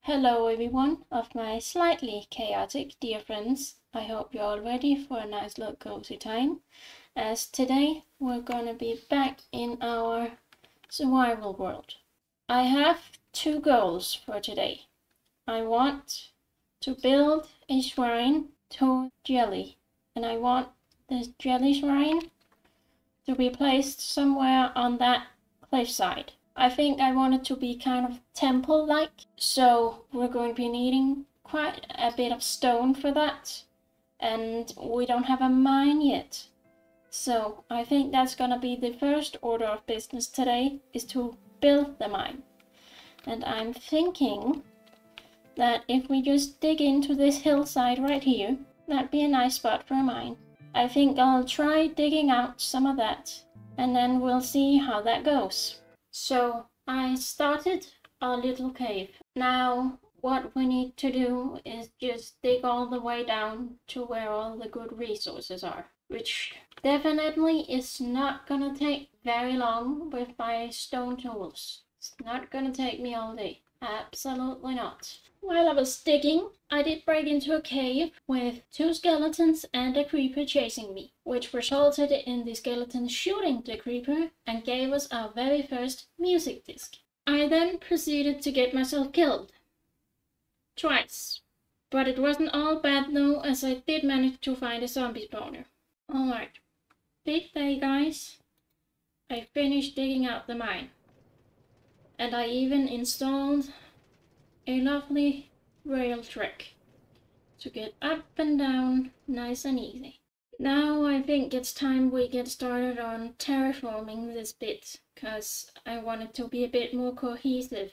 Hello everyone of my slightly chaotic dear friends. I hope you're all ready for a nice little cozy time, as today we're gonna be back in our survival world. I have two goals for today. I want to build a shrine to Jelly, and I want this Jellie Shrine to be placed somewhere on that cliffside. I think I want it to be kind of temple-like, so we're going to be needing quite a bit of stone for that, and we don't have a mine yet. So I think that's gonna be the first order of business today, is to build the mine. And I'm thinking that if we just dig into this hillside right here, that'd be a nice spot for a mine. I think I'll try digging out some of that, and then we'll see how that goes. So I started a little cave. Now what we need to do is just dig all the way down to where all the good resources are, which definitely is not gonna take very long with my stone tools. It's not gonna take me all day. Absolutely not. While I was digging, I did break into a cave with two skeletons and a creeper chasing me, which resulted in the skeletons shooting the creeper and gave us our very first music disc. I then proceeded to get myself killed. Twice. But it wasn't all bad though, as I did manage to find a zombie spawner. Alright. Big day, guys. I finished digging out the mine. And I even installed a lovely rail track to get up and down nice and easy. Now I think it's time we get started on terraforming this bit, because I want it to be a bit more cohesive,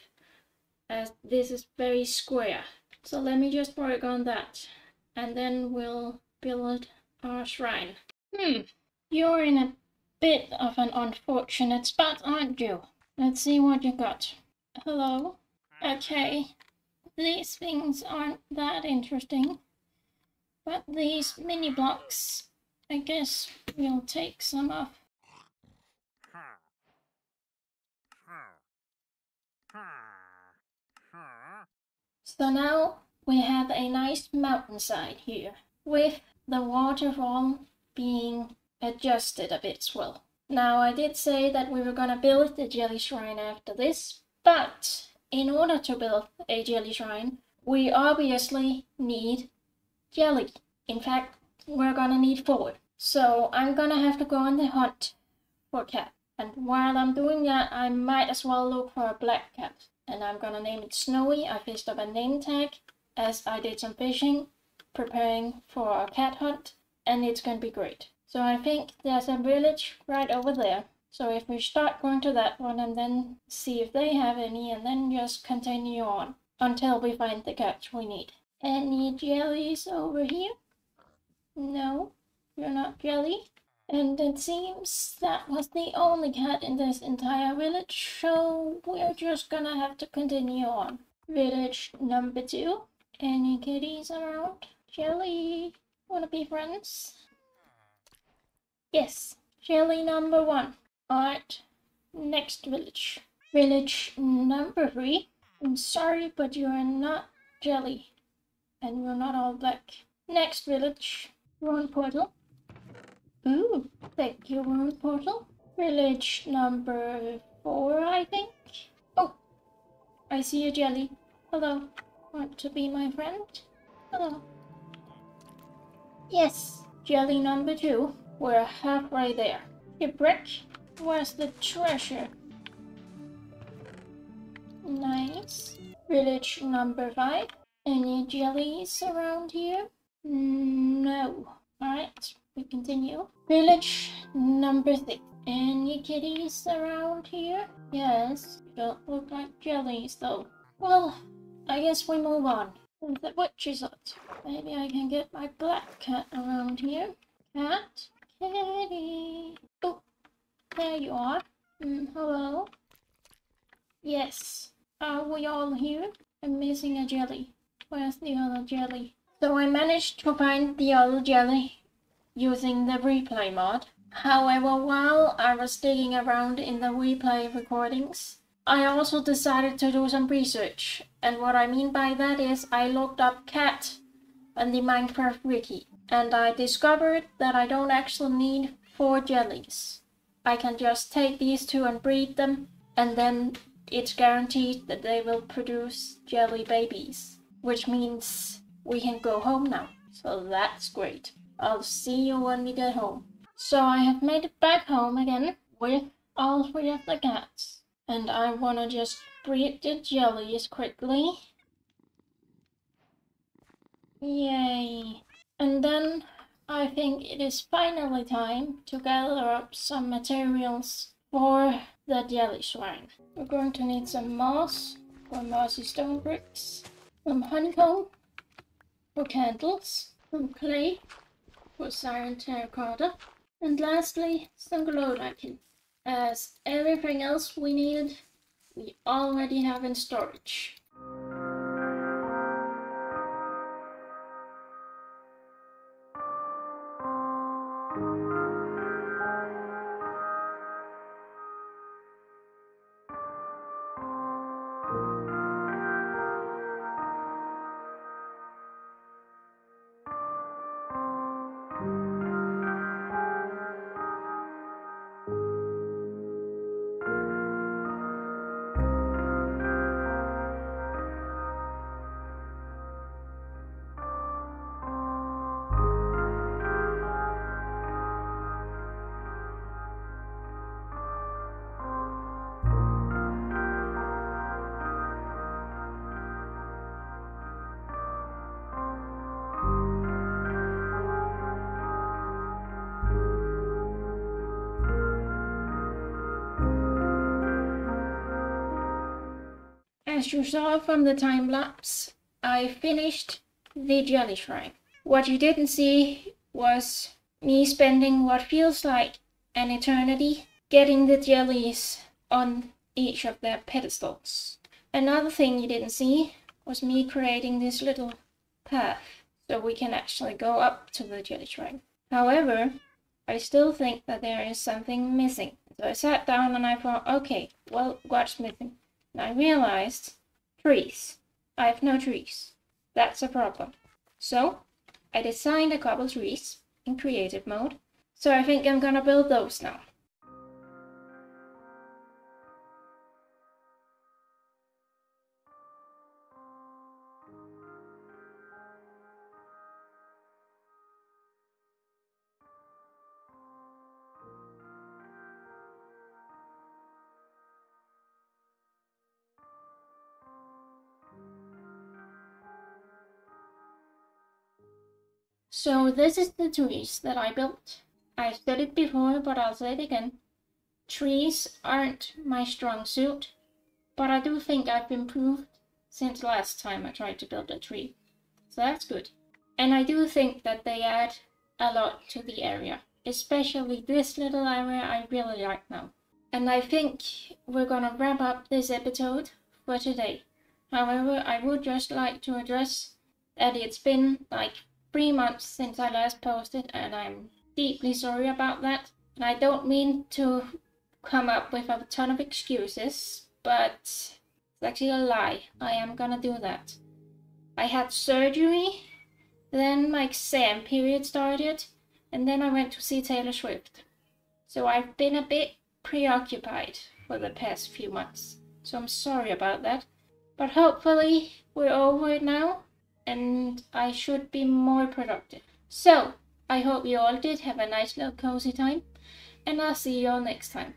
as this is very square. So let me just work on that, and then we'll build our shrine. You're in a bit of an unfortunate spot, aren't you? Let's see what you got. Hello? Okay. These things aren't that interesting, but these mini blocks, I guess we'll take some of. So now we have a nice mountainside here, with the waterfall being adjusted a bit as well. Now I did say that we were gonna build the Jellie Shrine after this, but in order to build a Jellie Shrine, we obviously need jelly. In fact, we're gonna need 4. So I'm gonna have to go on the hunt for cat. And while I'm doing that, I might as well look for a black cat. And I'm gonna name it Snowy. I fished up a name tag as I did some fishing, preparing for a cat hunt, and it's gonna be great. So I think there's a village right over there. So if we start going to that one and then see if they have any, and then just continue on until we find the cats we need. Any jellies over here? No, you're not jelly. And it seems that was the only cat in this entire village, so we're just gonna have to continue on. Village number 2. Any kitties around? Jelly, wanna be friends? Yes, jelly number 1. Alright, next village. Village number 3. I'm sorry, but you are not jelly. And you're not all black. Next village. Ruin portal. Ooh, thank you, ruin portal. Village number 4, I think. Oh, I see a jelly. Hello. Want to be my friend? Hello. Yes, jelly number 2. We're halfway there. Shipwreck. Where's the treasure? Nice. Village number 5. Any jellies around here? No. Alright, we continue. Village number 6. Any kitties around here? Yes. Don't look like jellies though. Well, I guess we move on. The witch's hut. Maybe I can get my black cat around here. Cat? Kitty. Oh, there you are. Hello? Yes. Are we all here? I'm missing a jelly. Where's the other jelly? So I managed to find the other jelly using the replay mod. However, while I was digging around in the replay recordings, I also decided to do some research And what I mean by that is I looked up cat on the Minecraft wiki, and I discovered that I don't actually need 4 jellies. I can just take these 2 and breed them, and then it's guaranteed that they will produce jelly babies, which means we can go home now. So that's great. I'll see you when we get home. So I have made it back home again with all 3 of the cats, and I wanna just breed the jellies quickly. Yay! And then I think it is finally time to gather up some materials for the Jellie Shrine. We're going to need some moss for mossy stone bricks, some honeycomb for candles, some clay for siren terracotta, and lastly some glow lichen, as everything else we needed we already have in storage. As you saw from the time lapse, I finished the Jellie Shrine. What you didn't see was me spending what feels like an eternity getting the jellies on each of their pedestals. Another thing you didn't see was me creating this little path so we can actually go up to the Jellie Shrine. However, I still think that there is something missing. So I sat down and I thought, okay, well, what's missing? And I realized trees. I have no trees. That's a problem. So I designed a couple trees in creative mode. So I think I'm gonna build those now. So this is the trees that I built. I've said it before, but I'll say it again. Trees aren't my strong suit, but I do think I've improved since last time I tried to build a tree. So that's good. And I do think that they add a lot to the area. Especially this little area I really like now. And I think we're gonna wrap up this episode for today. However, I would just like to address that it's been like 3 months since I last posted, and I'm deeply sorry about that. And I don't mean to come up with a ton of excuses, but it's actually a lie. I am gonna do that. I had surgery, then my exam period started, and then I went to see Taylor Swift. So I've been a bit preoccupied for the past few months. So I'm sorry about that. But hopefully we're over it now, and I should be more productive. So, I hope you all did have a nice little cozy time, and I'll see you all next time.